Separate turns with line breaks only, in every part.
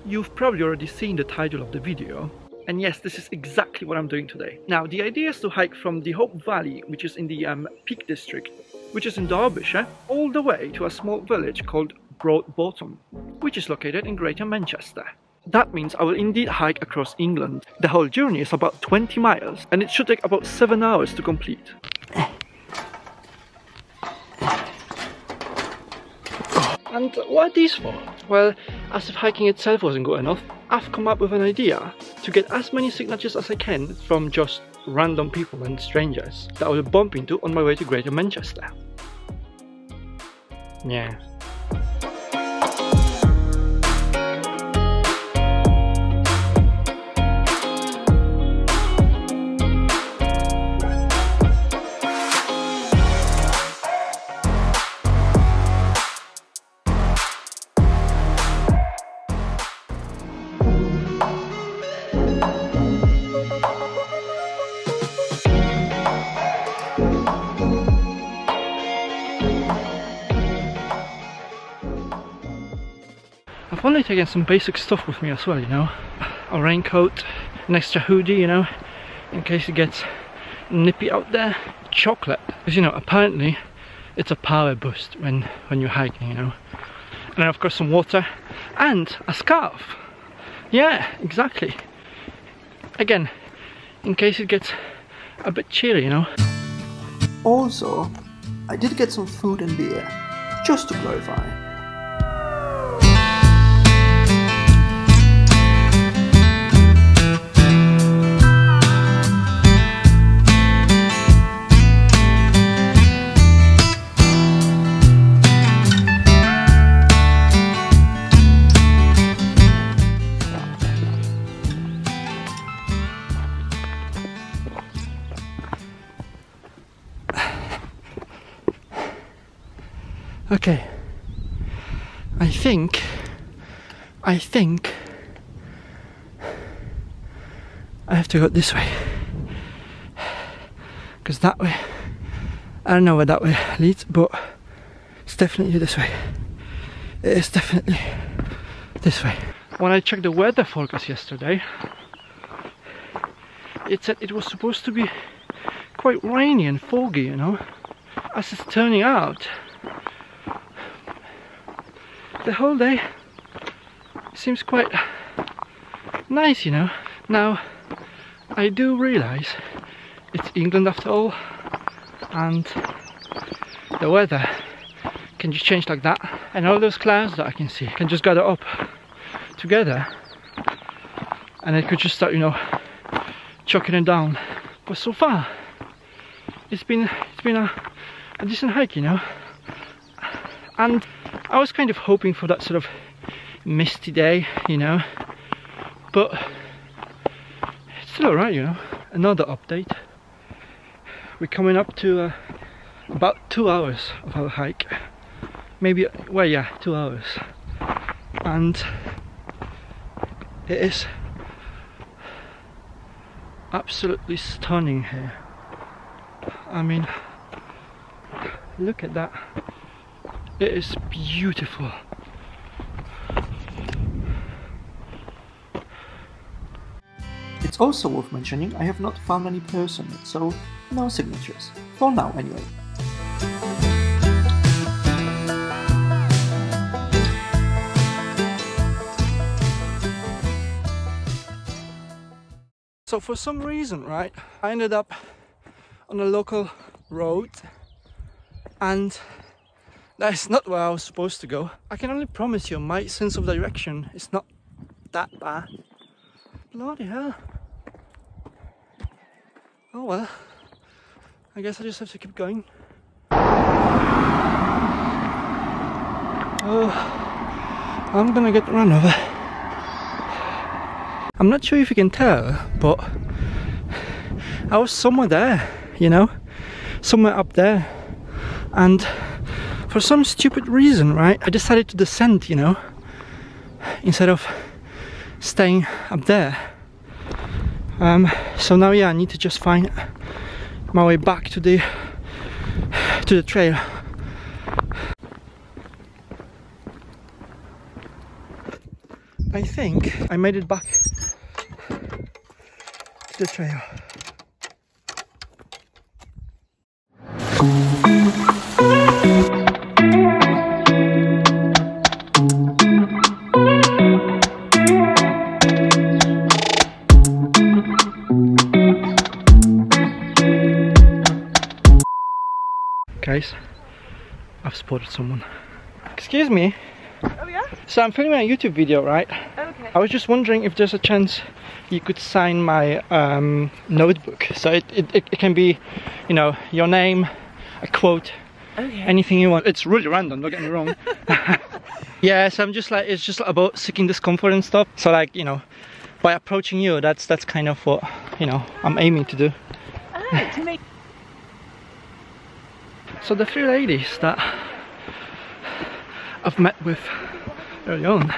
You've probably already seen the title of the video, and yes, this is exactly what I'm doing today. Now, the idea is to hike from the Hope Valley, which is in the Peak District, which is in Derbyshire, all the way to a small village called Broadbottom, which is located in Greater Manchester. That means I will indeed hike across England. The whole journey is about 20 miles, and it should take about 7 hours to complete. And what are these for? Well, as if hiking itself wasn't good enough, I've come up with an idea to get as many signatures as I can from just random people and strangers that I will bump into on my way to Greater Manchester. Yeah. I've only taken some basic stuff with me as well, you know. A raincoat, an extra hoodie, you know, in case it gets nippy out there. Chocolate, because you know, apparently it's a power boost when you're hiking, you know. And then of course some water and a scarf. Yeah, exactly. Again, in case it gets a bit chilly, you know.
Also, I did get some food and beer, just to clarify.
Okay, I think I have to go this way, because that way, I don't know where that way leads, but it's definitely this way. It is definitely this way. When I checked the weather forecast yesterday, it said it was supposed to be quite rainy and foggy, you know. As it's turning out, the whole day seems quite nice, you know. Now, I do realise it's England after all, and the weather can just change like that, and all those clouds that I can see can just gather up together, and it could just start, you know, chucking it down. But so far, it's been a decent hike, you know. And I was kind of hoping for that sort of misty day, you know, but it's still alright, you know. Another update. We're coming up to about 2 hours of our hike. Maybe, well, yeah, 2 hours. And it is absolutely stunning here. I mean, look at that. It is beautiful.
It's also worth mentioning I have not found any person yet, so no signatures. For now, anyway.
So for some reason, right, I ended up on a local road, and that is not where I was supposed to go. I can only promise you my sense of direction is not that bad. Bloody hell. Oh well, I guess I just have to keep going. Oh, I'm gonna get run over. I'm not sure if you can tell, but I was somewhere there, you know, somewhere up there, and for some stupid reason, right, I decided to descend, you know, instead of staying up there. So now, yeah, I need to just find my way back to the trail. I think I made it back to the trail. Guys, I've spotted someone. Excuse me.
Oh yeah?
So I'm filming a YouTube video, right?
Okay.
I was just wondering if there's a chance you could sign my notebook. So it can be, you know, your name, a quote,
Okay.
anything you want. It's really random, don't get me wrong. Yeah, so I'm just like, it's just about seeking discomfort and stuff. So like, you know, by approaching you, that's kind of what, you know, I'm aiming to do.
Oh, to make.
So the three ladies that I've met with early on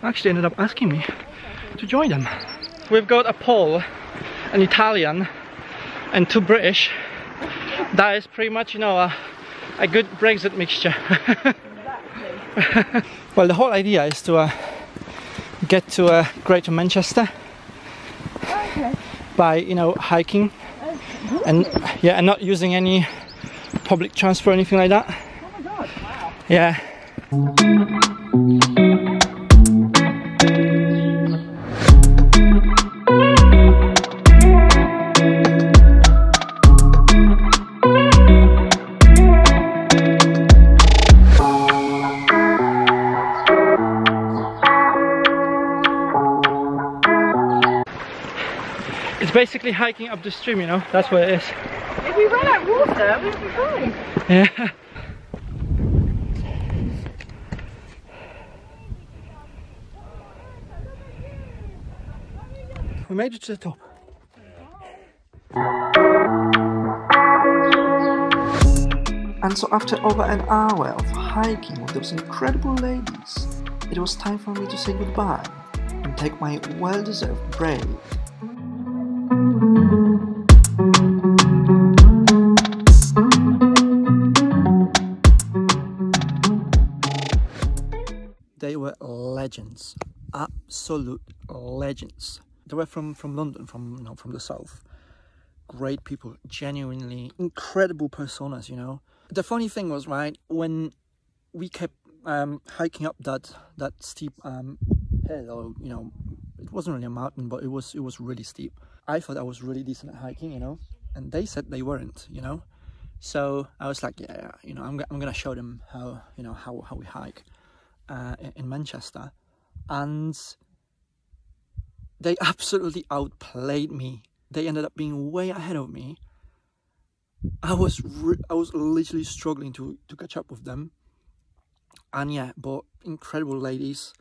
actually ended up asking me to join them. We've got a Pole, an Italian and two British. That is pretty much, you know, a good Brexit mixture.
Exactly.
Well, the whole idea is to get to Greater Manchester
Okay.
by, you know, hiking and yeah, and not using any public transport or anything like that.
Oh my god, wow.
Yeah. It's basically hiking up the stream, you know, that's what it is.
If we run out of water, we'll be fine.
Yeah. We made it to the top.
And so after over an hour of hiking with those incredible ladies, it was time for me to say goodbye and take my well-deserved break.
They were legends, absolute legends. They were from London, from the south. Great people, genuinely incredible personas, you know. The funny thing was, right, when we kept hiking up that steep hill, or you know, it wasn't really a mountain, but it was really steep. I thought I was really decent at hiking, you know, and they said they weren't, you know. So I was like, yeah, you know, I'm gonna show them how, you know, how we hike in Manchester, and they absolutely outplayed me. They ended up being way ahead of me. I was literally struggling to catch up with them. And yeah, but incredible ladies.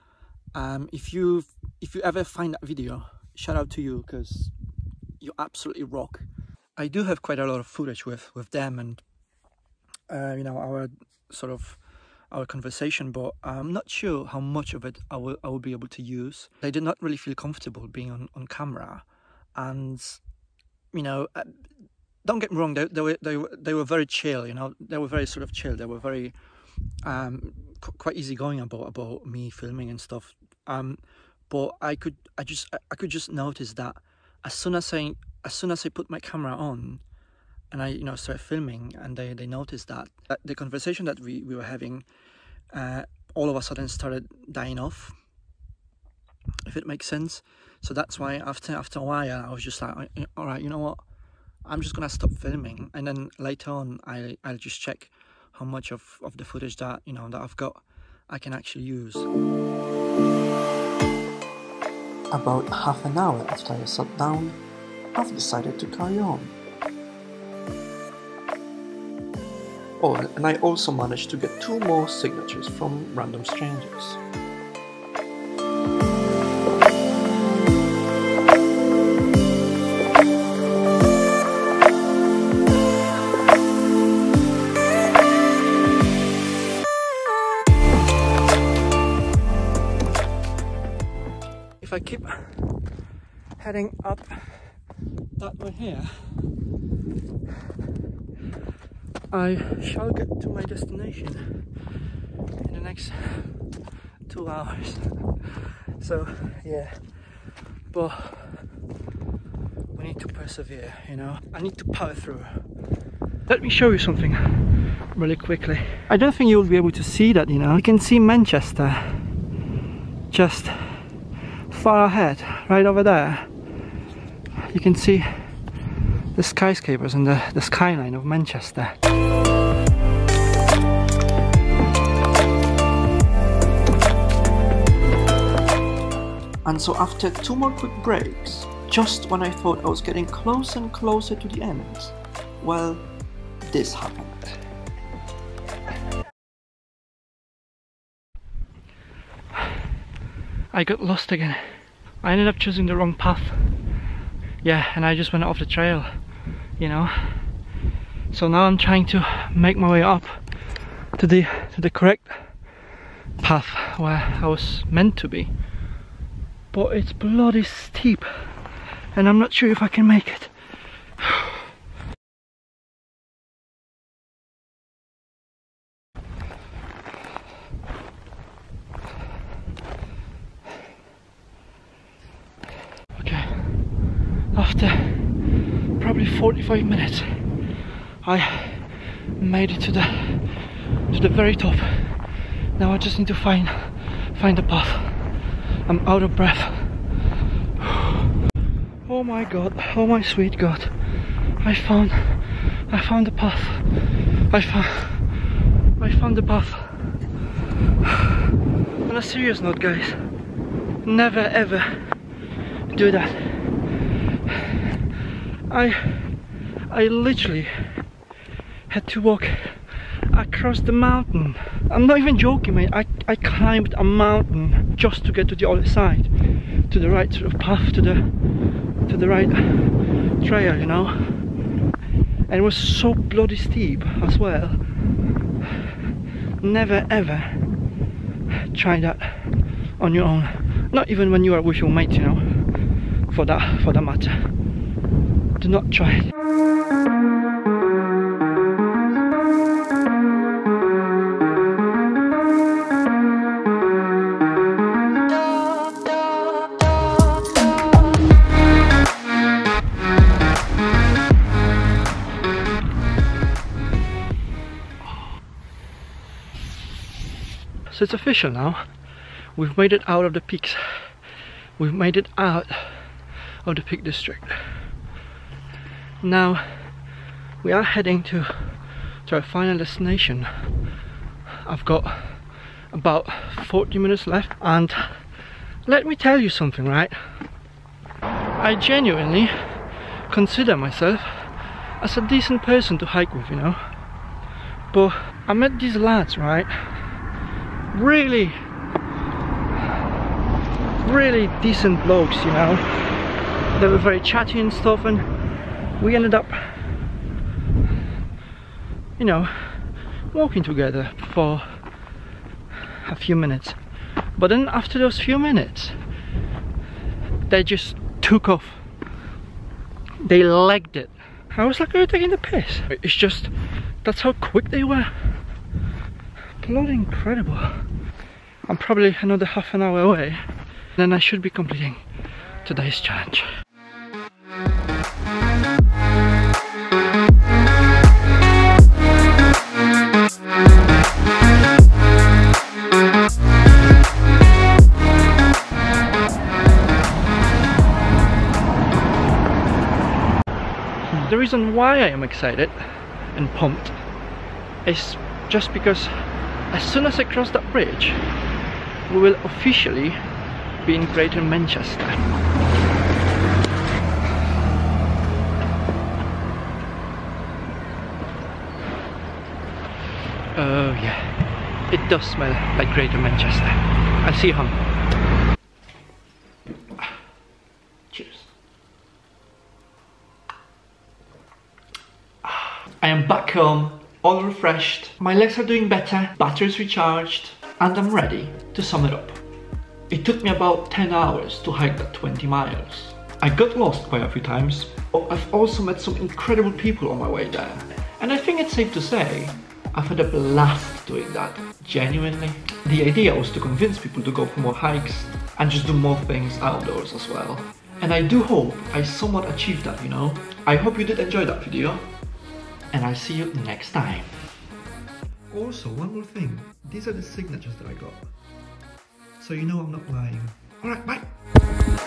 If you ever find that video, shout out to you, because you absolutely rock. I do have quite a lot of footage with them and you know, our conversation, but I'm not sure how much of it I will be able to use. They did not really feel comfortable being on camera, and you know, don't get me wrong, they were very chill, you know, they were very sort of chill. They were very quite easygoing about me filming and stuff. But I could just notice that as soon as I put my camera on and I, you know, started filming, and they noticed that the conversation that we were having all of a sudden started dying off, if it makes sense. So that's why after a while I was just like, all right, you know what, I'm just gonna stop filming, and then later on I'll just check how much of the footage that, you know, that I've got I can actually use.
About half an hour after I sat down, I've decided to carry on. Oh, and I also managed to get 2 more signatures from random strangers.
If I keep heading up that way here, I shall get to my destination in the next 2 hours. So yeah, but we need to persevere, you know. I need to power through. Let me show you something really quickly. I don't think you'll be able to see that, you know. You can see Manchester just far ahead, right over there. You can see the skyscrapers and the skyline of Manchester.
And so after 2 more quick breaks, just when I thought I was getting closer and closer to the end, well, this happened.
I got lost again. I ended up choosing the wrong path. Yeah, and I just went off the trail, you know. So now I'm trying to make my way up to the correct path where I was meant to be. But it's bloody steep, and I'm not sure if I can make it. Okay, after probably 45 minutes, I made it to the very top. Now I just need to find the path. I'm out of breath. Oh my god, oh my sweet god. I found the path. I found the path. On a serious note, guys, never ever do that. I literally had to walk across the mountain. I'm not even joking, mate. I climbed a mountain just to get to the other side, to the right sort of path, to the right trail, you know. And it was so bloody steep as well. Never ever try that on your own. Not even when you are with your mate, you know. For that matter. Do not try it. So it's official now. We've made it out of the peaks. We've made it out of the Peak District. Now we are heading to our final destination. I've got about 40 minutes left, and let me tell you something, right? I genuinely consider myself as a decent person to hike with, you know. But I met these lads, right? Really decent blokes, you know. They were very chatty and stuff, and we ended up, you know, walking together for a few minutes. But then after those few minutes, they just took off. They legged it. I was like, are you taking the piss? It's just, that's how quick they were. Bloody incredible. I'm probably another half an hour away, then I should be completing today's challenge. The reason why I am excited and pumped is just because as soon as I cross that bridge, we will officially be in Greater Manchester. Oh yeah, it does smell like Greater Manchester. I'll see you home. Cheers. I am back home, all refreshed, my legs are doing better, batteries recharged, and I'm ready to sum it up. It took me about 10 hours to hike that 20 miles. I got lost quite a few times, but I've also met some incredible people on my way there. And I think it's safe to say, I've had a blast doing that, genuinely. The idea was to convince people to go for more hikes and just do more things outdoors as well. And I do hope I somewhat achieved that, you know. I hope you did enjoy that video, and I'll see you next time. Also, one more thing, these are the signatures that I got, so you know I'm not lying. Alright, bye!